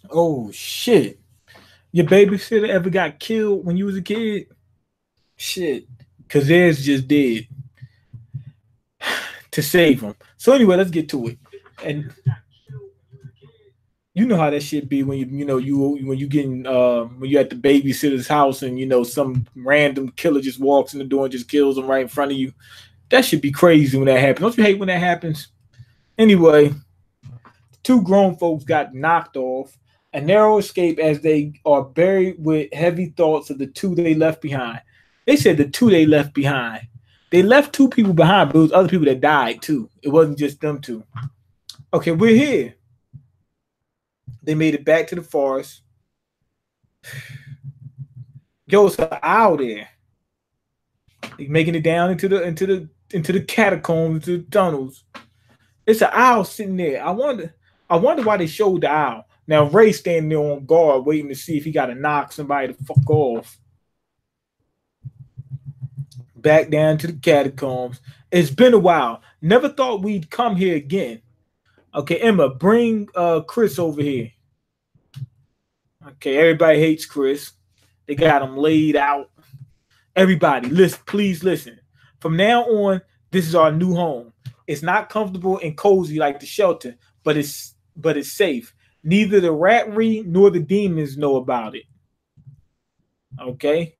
Oh shit. Your babysitter ever got killed when you was a kid? Shit. Cause theirs just did to save them. So anyway, let's get to it. And you know how that shit be when you when you getting when you at the babysitter's house and some random killer just walks in the door and just kills them right in front of you. That should be crazy when that happens. Don't you hate when that happens? Anyway, two grown folks got knocked off a narrow escape as they are buried with heavy thoughts of the two they left behind. They said the two they left behind. They left two people behind, but it was other people that died too. It wasn't just them two. Okay, we're here. They made it back to the forest. Yo, it's an owl there. They making it down into the catacombs, into the tunnels. It's an owl sitting there. I wonder why they showed the owl. Now Ray standing there on guard, waiting to see if he got to knock somebody the fuck off. Back down to the catacombs. It's been a while. Never thought we'd come here again. Okay, Emma, bring Chris over here. Okay, everybody hates Chris. They got him laid out. Everybody, listen, please listen. From now on, this is our new home. It's not comfortable and cozy like the shelter, but it's safe. Neither the ratry nor the demons know about it. Okay?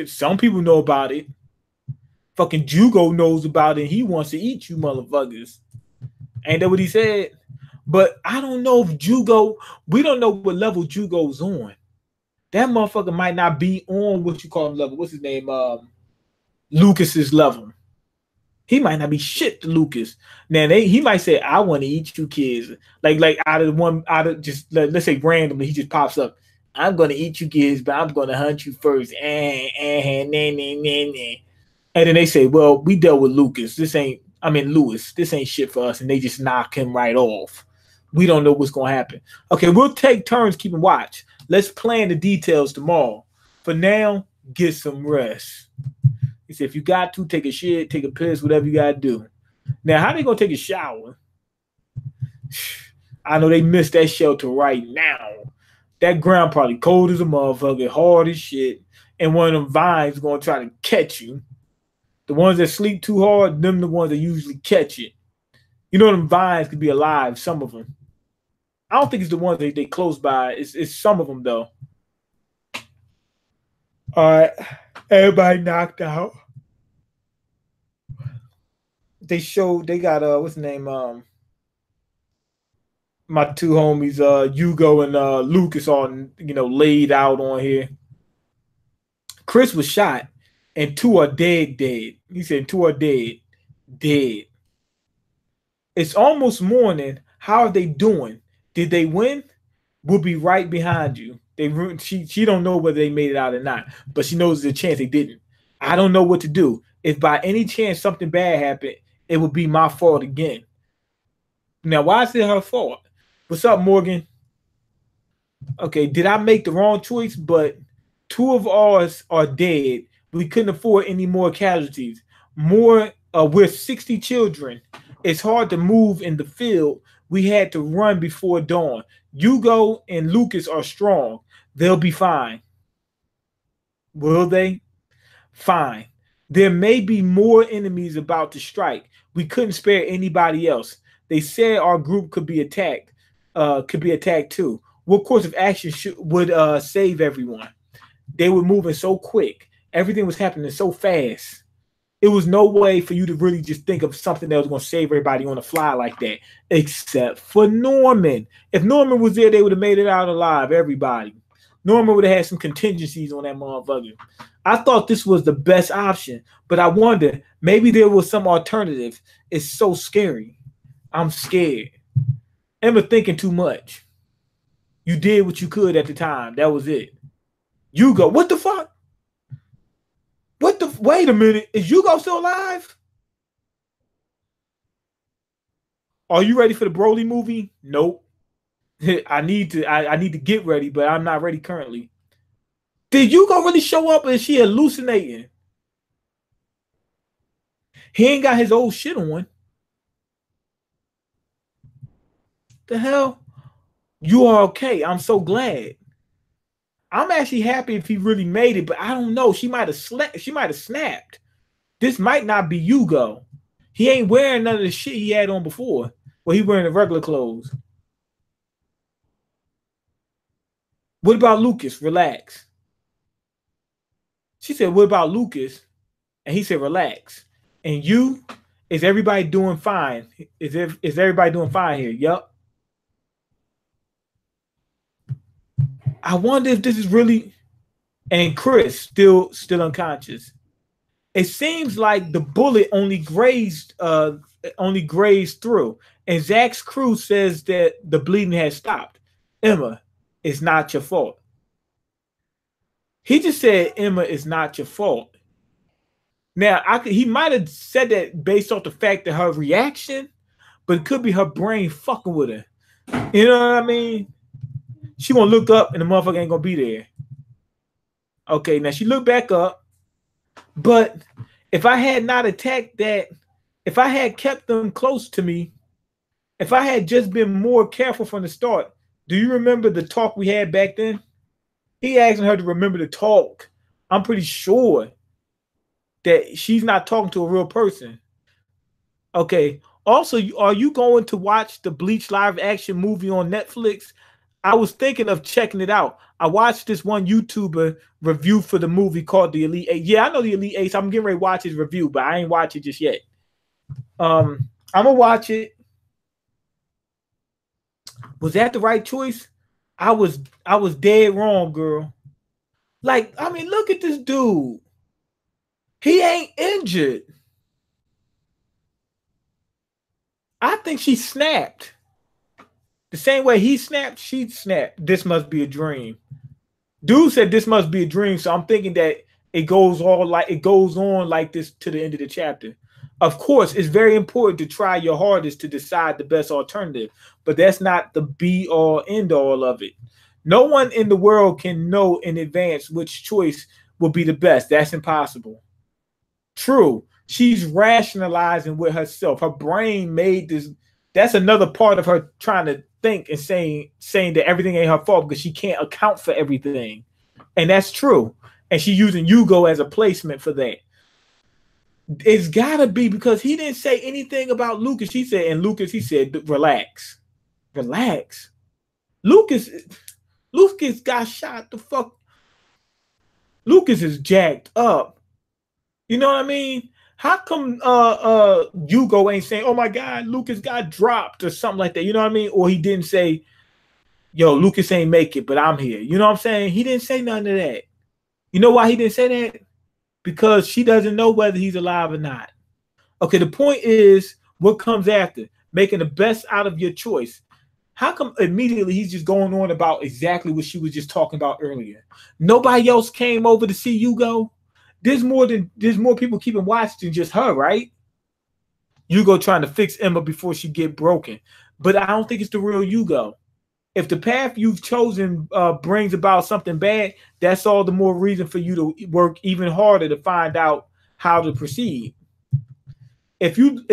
Some people know about it. Fucking Jugo knows about it and he wants to eat you motherfuckers. Ain't that what he said? But I don't know if Jugo, we don't know what level Jugo's on. That motherfucker might not be on what you call him level. What's his name? Lucas's level. He might not be shit to Lucas. Now he might say, "I want to eat you kids." Like out of just let's say randomly, he just pops up. I'm gonna eat you kids, but I'm gonna hunt you first. And then they say, "Well, we dealt with Lucas. This ain't. I mean, Lewis. This ain't shit for us." And they just knock him right off. We don't know what's gonna happen. Okay, we'll take turns keeping watch. Let's plan the details tomorrow. For now, get some rest. He said, if you got to, take a shit, take a piss, whatever you got to do. Now, how they going to take a shower? I know they missed that shelter right now. That ground probably cold as a motherfucker, hard as shit. And one of them vines going to try to catch you. The ones that sleep too hard, them the ones that usually catch it. You know them vines could be alive, some of them. I don't think it's the ones that they close by. It's some of them, though. All right. Everybody knocked out. They got what's the name my two homies Hugo and Lucas on laid out on here. Chris was shot and two are dead. He said two are dead. It's almost morning. How are they doing? Did they win? We'll be right behind you. She don't know whether they made it out or not, but she knows there's a chance they didn't. I don't know what to do. If by any chance something bad happened, it would be my fault again. Now, why is it her fault? What's up, Morgan? Okay, did I make the wrong choice? But two of ours are dead. We couldn't afford any more casualties. We're 60 children. It's hard to move in the field. We had to run before dawn. Hugo and Lucas are strong. They'll be fine. Will they? Fine. There may be more enemies about to strike. We couldn't spare anybody else. They said our group could be attacked. Too. What course of action would save everyone? They were moving so quick. Everything was happening so fast. It was no way for you to really just think of something that was going to save everybody on the fly like that, except for Norman. If Norman was there, they would have made it out alive, everybody. Norman would have had some contingencies on that motherfucker. I thought this was the best option, but I wonder, maybe there was some alternative. It's so scary. I'm scared. Emma thinking too much. You did what you could at the time. That was it. Hugo, what the fuck? Wait a minute. Is Hugo still alive? Are you ready for the Broly movie? Nope. I need to get ready, but I'm not ready currently. Did Hugo really show up or is she hallucinating? He ain't got his old shit on. The hell? You are okay. I'm so glad. I'm actually happy if he really made it, but I don't know. She might have slept. She might have snapped. This might not be Hugo. He ain't wearing none of the shit he had on before. Well, he wearing the regular clothes. What about Lucas? Relax. She said, what about Lucas? And he said, relax. And you, is everybody doing fine? Is everybody doing fine here? Yup. I wonder if this is really. And Chris still unconscious. It seems like the bullet only grazed through. And Zach's crew says that the bleeding has stopped. Emma, it's not your fault. He just said Emma is not your fault. Now, he might have said that based off the fact that her reaction, but it could be her brain fucking with her. You know what I mean? She gonna look up and the motherfucker ain't gonna be there. Okay, now she looked back up, but if I had not attacked that, if I had kept them close to me, if I had just been more careful from the start, do you remember the talk we had back then? He asking her to remember the talk. I'm pretty sure that she's not talking to a real person. Okay. Also, are you going to watch the Bleach live action movie on Netflix? I was thinking of checking it out. I watched this one YouTuber review for the movie called The Elite Eight. Yeah, I know The Elite Eight. So I'm getting ready to watch his review, but I ain't watched it just yet. I'm gonna watch it. Was that the right choice? I was dead wrong, girl. Like, I mean, look at this dude. He ain't injured. I think she snapped. The same way he snapped, she snapped. This must be a dream. Dude said this must be a dream, so I'm thinking that it goes on like this to the end of the chapter. Of course, it's very important to try your hardest to decide the best alternative, but that's not the be all end all of it. No one in the world can know in advance which choice will be the best. That's impossible. True. She's rationalizing with herself. Her brain made this. That's another part of her trying to think and saying that everything ain't her fault because she can't account for everything. And that's true. And she's using Hugo as a placement for that. It's gotta be because he didn't say anything about Lucas. He said, relax. Relax. Lucas got shot the fuck. Lucas is jacked up. You know what I mean? How come Hugo ain't saying, oh my God, Lucas got dropped or something like that? You know what I mean? Or he didn't say, yo, Lucas ain't make it, but I'm here. You know what I'm saying? He didn't say none of that. You know why he didn't say that? Because she doesn't know whether he's alive or not. Okay, the point is what comes after, making the best out of your choice. How come immediately he's just going on about exactly what she was just talking about earlier? Nobody else came over to see Hugo. There's more people keeping watch than just her, right? Hugo trying to fix Emma before she get broken. But I don't think it's the real Hugo. If the path you've chosen brings about something bad, that's all the more reason for you to work even harder to find out how to proceed. If you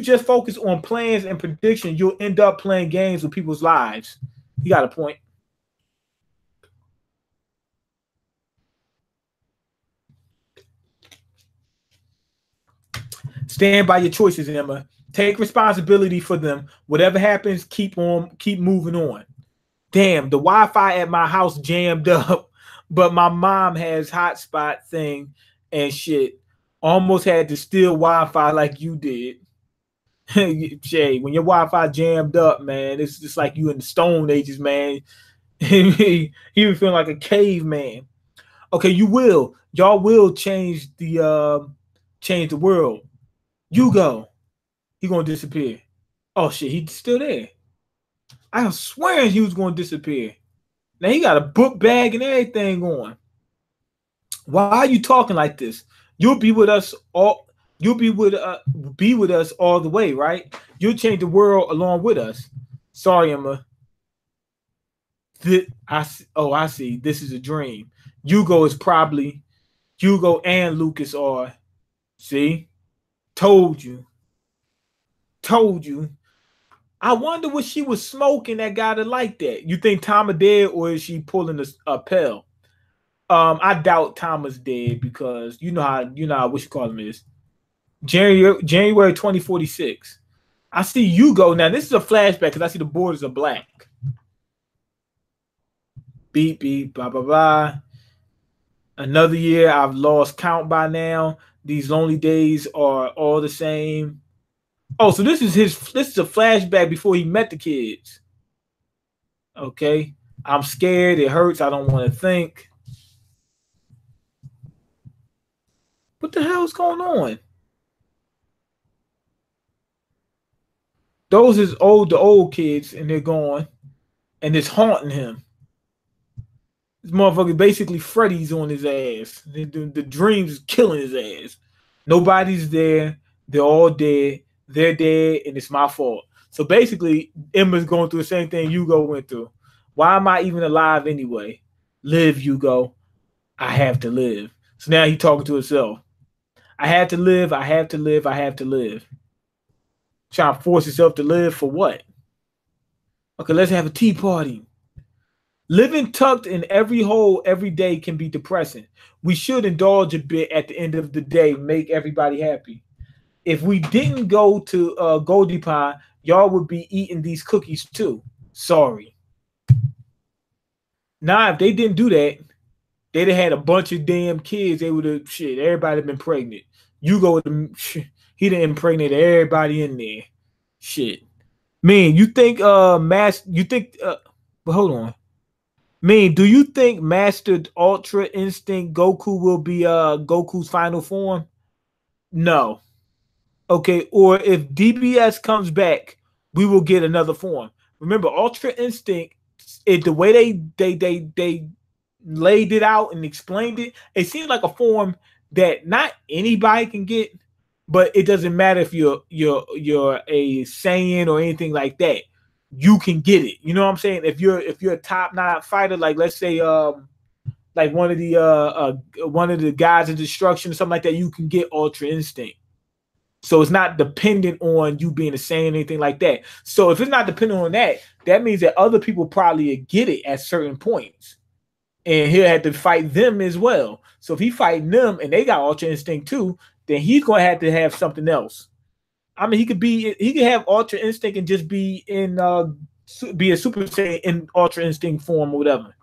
just focus on plans and predictions, you'll end up playing games with people's lives. You got a point. Stand by your choices, Emma. Take responsibility for them. Whatever happens, keep moving on. Damn, the Wi-Fi at my house jammed up, but my mom has hotspot thing and shit. Almost had to steal Wi-Fi like you did. Jay, when your Wi-Fi jammed up, man, it's just like you in the Stone Ages, man. he was feeling like a caveman. Okay, y'all will change the world. Hugo, he gonna disappear. Oh shit, he's still there. I was swearing he was gonna disappear. Now he got a book bag and everything on. Why are you talking like this? You'll be with us all. You'll be with us all the way, right? You'll change the world along with us. Sorry, Emma. I see. This is a dream. Hugo and Lucas are. See, told you. I wonder what she was smoking that got her like that. You think Tama dead, or is she pulling a pill? I doubt Tama's dead because you know how what you call him is January 2046. I see Hugo now. This is a flashback because I see the borders are black. Beep beep blah blah blah. Another year. I've lost count by now. These lonely days are all the same. Oh, so this is a flashback before he met the kids. Okay. I'm scared. It hurts. I don't want to think. What the hell is going on? Those is the old kids, and they're gone, and it's haunting him. This motherfucker basically Freddy's on his ass. The dreams is killing his ass. Nobody's there. They're all dead. They're dead, and it's my fault. So basically, Emma's going through the same thing Hugo went through. Why am I even alive anyway? Live, Hugo. I have to live. So now he's talking to himself. I have to live. I have to live. I have to live. Trying to force himself to live for what? Okay, let's have a tea party. Living tucked in every hole every day can be depressing. We should indulge a bit at the end of the day, make everybody happy. If we didn't go to Goldie Pie, y'all would be eating these cookies too. Sorry. Now, if they didn't do that, they'd have had a bunch of damn kids. They would have everybody have been pregnant. You go with them. He didn't impregnate everybody in there. Shit. Man, you think but hold on. Man, do you think Mastered Ultra Instinct Goku will be Goku's final form? No. Okay, or if DBS comes back, we will get another form. Remember, Ultra Instinct, the way they laid it out and explained it, it seems like a form that not anybody can get, but it doesn't matter if you're a Saiyan or anything like that. You can get it. You know what I'm saying? If you're a top 9 fighter, like let's say like one of the guys in destruction or something like that, you can get Ultra Instinct. So it's not dependent on you being a Saiyan or anything like that. So if it's not dependent on that, that means that other people probably get it at certain points. And he'll have to fight them as well. So if he fighting them and they got Ultra Instinct too, then he's going to have something else. I mean, he could have Ultra Instinct and just be be a Super Saiyan in Ultra Instinct form or whatever.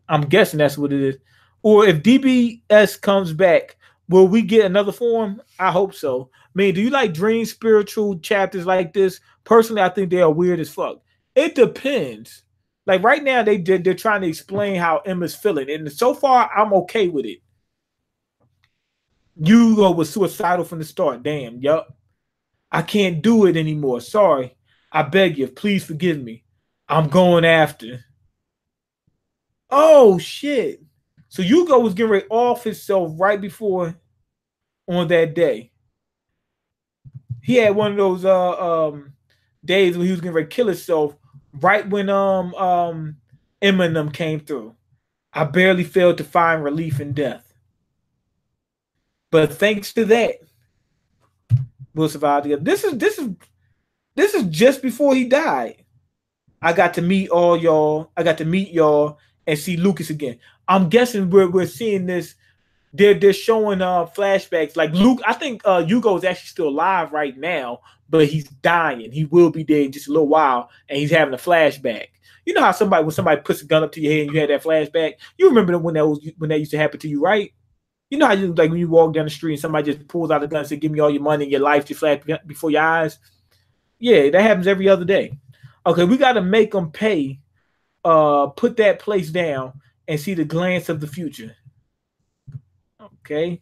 I'm guessing that's what it is. Or if DBS comes back, will we get another form? I hope so. I mean, do you like dream spiritual chapters like this? Personally, I think they are weird as fuck. It depends. Like right now, they're trying to explain how Emma's feeling, and so far, I'm okay with it. Hugo was suicidal from the start. Damn, yup. I can't do it anymore. Sorry. I beg you, please forgive me. I'm going after. Oh shit. So Hugo was getting ready off himself right before on that day. He had one of those days when he was getting ready to kill himself right when Emma and them came through. I barely failed to find relief in death. But thanks to that, we'll survive together. This is just before he died. I got to meet all y'all. I got to meet y'all and see Lucas again. I'm guessing we're seeing this. They're showing flashbacks. Like Luke, I think Hugo is actually still alive right now, but he's dying. He will be dead in just a little while, and he's having a flashback. You know how when somebody puts a gun up to your head and you had that flashback? You remember when that used to happen to you, right? You know how you like when you walk down the street and somebody just pulls out a gun and says, "Give me all your money and your life just flash before your eyes." Yeah, that happens every other day. Okay, we got to make them pay. Put that place down and see the glance of the future. Okay,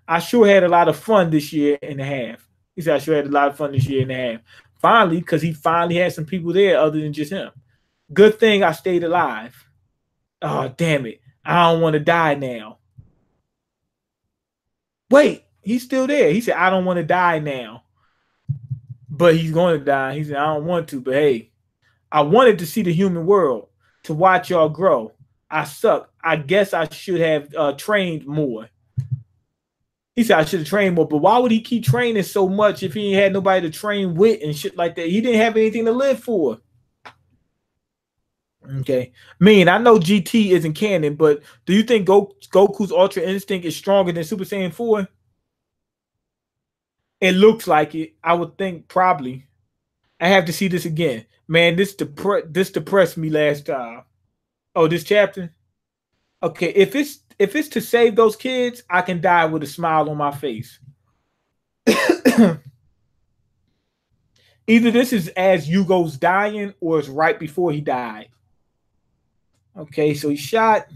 I sure had a lot of fun this year and a half. He said I sure had a lot of fun this year and a half. Finally, because he finally had some people there other than just him. Good thing I stayed alive. Oh, damn it. I don't want to die now. Wait, he's still there. He said, I don't want to die now. But he's going to die. He said, I don't want to, but hey, I wanted to see the human world, to watch y'all grow. I suck. I guess I should have trained more. He said I should have trained more, but why would he keep training so much if he had nobody to train with and shit like that? He didn't have anything to live for. Okay. I know GT isn't canon, but do you think Goku's Ultra Instinct is stronger than Super Saiyan 4? It looks like it. I would think probably. I have to see this again. Man, this depressed me last time. Oh, this chapter? Okay, if it's to save those kids, I can die with a smile on my face. Either this is as Yugo's dying or it's right before he died. Okay, so he shot.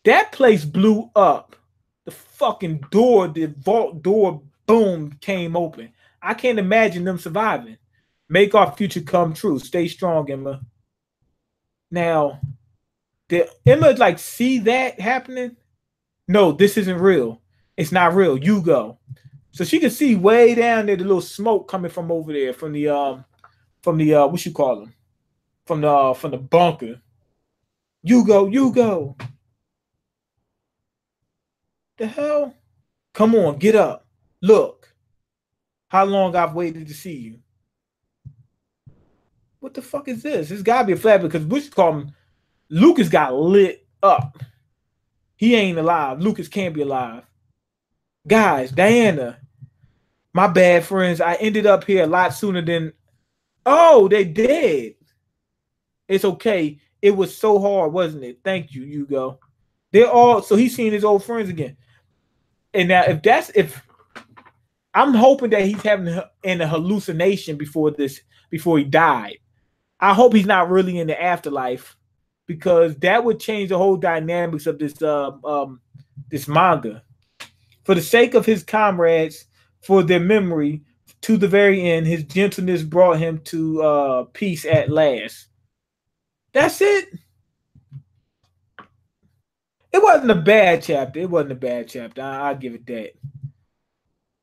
That place blew up. The fucking door, the vault door, boom, came open. I can't imagine them surviving. Make our future come true. Stay strong, Emma. Now, did Emma like see that happening? No, this isn't real. It's not real. You go. So she can see way down there the little smoke coming from over there from the what you call them? From the bunker. You go. The hell? Come on, get up. Look. How long I've waited to see you. What the fuck is this? This gotta be a flat because what you call him? Lucas got lit up. He ain't alive. Lucas can't be alive. Guys, Diana. My bad, friends. I ended up here a lot sooner than... Oh, they dead. It's okay. It was so hard, wasn't it? Thank you, Hugo. They're all... So he's seeing his old friends again. And now, if I'm hoping that he's having a hallucination before he died. I hope he's not really in the afterlife, because that would change the whole dynamics of this manga. For the sake of his comrades, for their memory, to the very end, his gentleness brought him to peace at last. That's it. It wasn't a bad chapter. I'll give it that.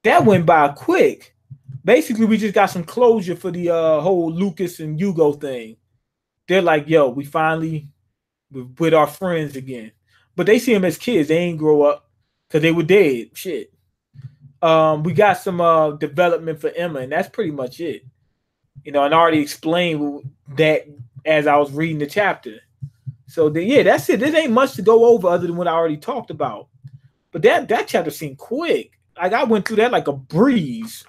That went by quick. Basically, we just got some closure for the whole Lucas and Hugo thing. They're like, yo, we finally with our friends again. But they see them as kids. They ain't grow up because they were dead. Shit. We got some development for Emma, and that's pretty much it. And I already explained that as I was reading the chapter. So yeah, that's it. There ain't much to go over other than what I already talked about. But that chapter seemed quick. Like I went through that like a breeze.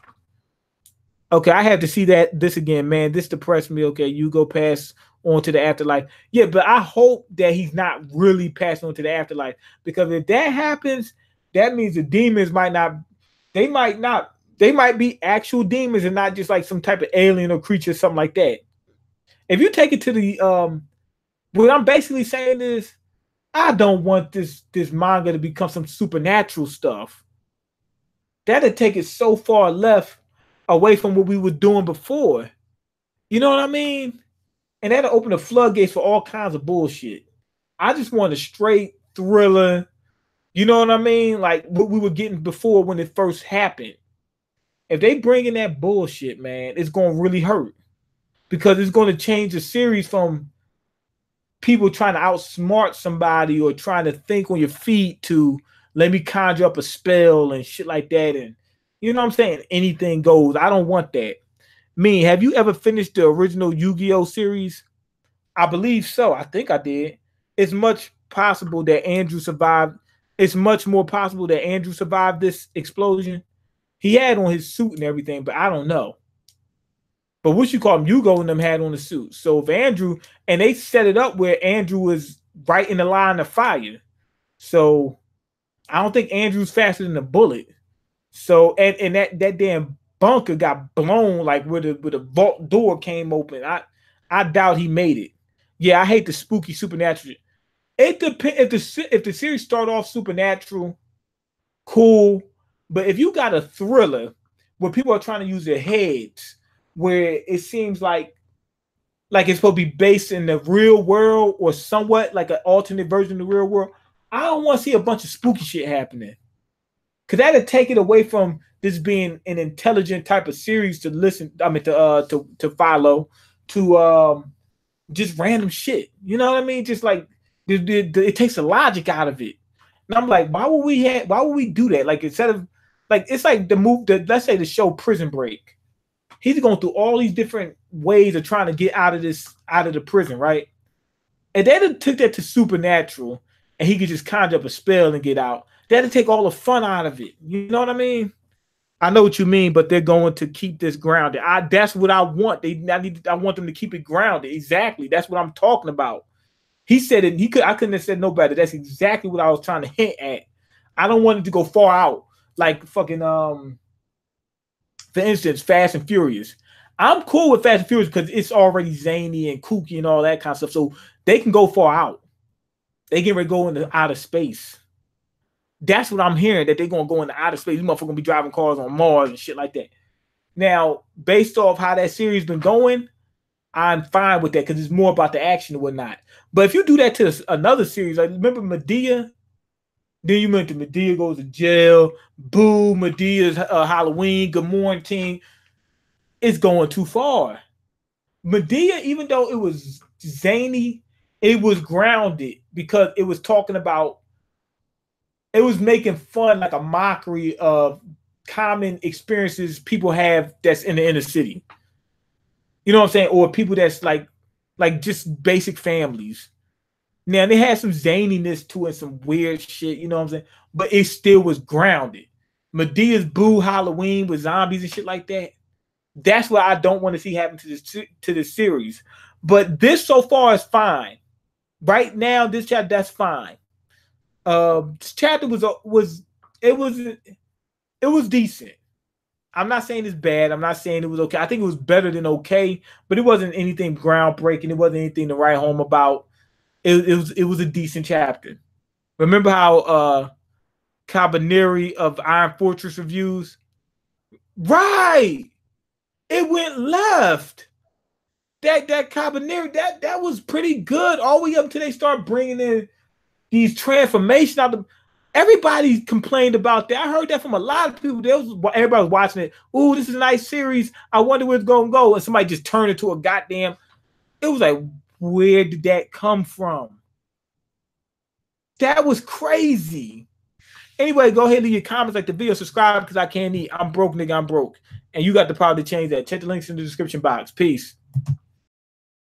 Okay, I have to see this again, man. This depressed me. Okay, you go pass on to the afterlife. Yeah, but I hope that he's not really passing on to the afterlife, because if that happens, that means the demons might be actual demons and not just like some type of alien or creature, something like that. If you take it to the what I'm basically saying is, I don't want this manga to become some supernatural stuff. That'd take it so far left away from what we were doing before. You know what I mean? And that'll open the floodgates for all kinds of bullshit. I just want a straight thriller. You know what I mean? Like what we were getting before when it first happened. If they bring in that bullshit, man, it's going to really hurt. Because it's going to change the series from people trying to outsmart somebody or trying to think on your feet to let me conjure up a spell and shit like that. And you know what I'm saying? Anything goes. I don't want that. Have you ever finished the original Yu-Gi-Oh series? I believe so. I think I did. It's much possible that Andrew survived. It's much more possible that Andrew survived this explosion. He had on his suit and everything, but I don't know. But what you call him, Hugo and them had on the suit. So if Andrew, and they set it up where Andrew was right in the line of fire. So I don't think Andrew's faster than a bullet. So and that damn bunker got blown like where the vault door came open. I doubt he made it. Yeah, I hate the spooky supernatural. It depends if the series start off supernatural, cool. But if you got a thriller where people are trying to use their heads, where it seems like it's supposed to be based in the real world or somewhat like an alternate version of the real world, I don't want to see a bunch of spooky shit happening. Because that'd take it away from this being an intelligent type of series to listen. I mean, to follow, to just random shit. You know what I mean? Just like it takes the logic out of it. And I'm like, why would we do that? Like instead of like it's like let's say the show Prison Break. He's going through all these different ways of trying to get out of the prison, right? And they took that to supernatural, and he could just conjure up a spell and get out. That'd take all the fun out of it. You know what I mean? I know what you mean, but they're going to keep this grounded. That's what I want. I want them to keep it grounded. Exactly. That's what I'm talking about. He said it. I couldn't have said no better. That's exactly what I was trying to hint at. I don't want it to go far out, like fucking for instance, Fast and Furious. I'm cool with Fast and Furious because it's already zany and kooky and all that kind of stuff. So they can go far out. They can go into outer space. That's what I'm hearing, that they're going to go into outer space. These motherfuckers going to be driving cars on Mars and shit like that. Now, based off how that series been going, I'm fine with that because it's more about the action and whatnot. But if you do that to another series, like remember Medea? Then you mentioned Medea goes to jail. Boo, Medea's Halloween. Good morning, team. It's going too far. Medea, even though it was zany, it was grounded because it was talking about, it was making fun, like a mockery of common experiences people have that's in the inner city. You know what I'm saying? Or people that's like just basic families. Now, they had some zaniness to it, some weird shit, you know what I'm saying? But it still was grounded. Medea's Boo Halloween with zombies and shit like that. That's what I don't want to see happen to this series. But this so far is fine. Right now, this chapter, that's fine. This chapter was decent. I'm not saying it's bad. I'm not saying it was okay. I think it was better than okay, but it wasn't anything groundbreaking. It wasn't anything to write home about. It was a decent chapter. Remember how Cabaneri of Iron Fortress reviews? Right. It went left. That Cabaneri, that was pretty good all the way up until they start bringing in these transformations out of. Everybody complained about that. I heard that from a lot of people. Everybody was watching it. Ooh, this is a nice series. I wonder where it's going to go. And somebody just turned into a goddamn. It was like, where did that come from? That was crazy. Anyway, go ahead and leave your comments, like the video, subscribe because I can't eat. I'm broke, nigga. I'm broke. And you got the power to change that. Check the links in the description box. Peace.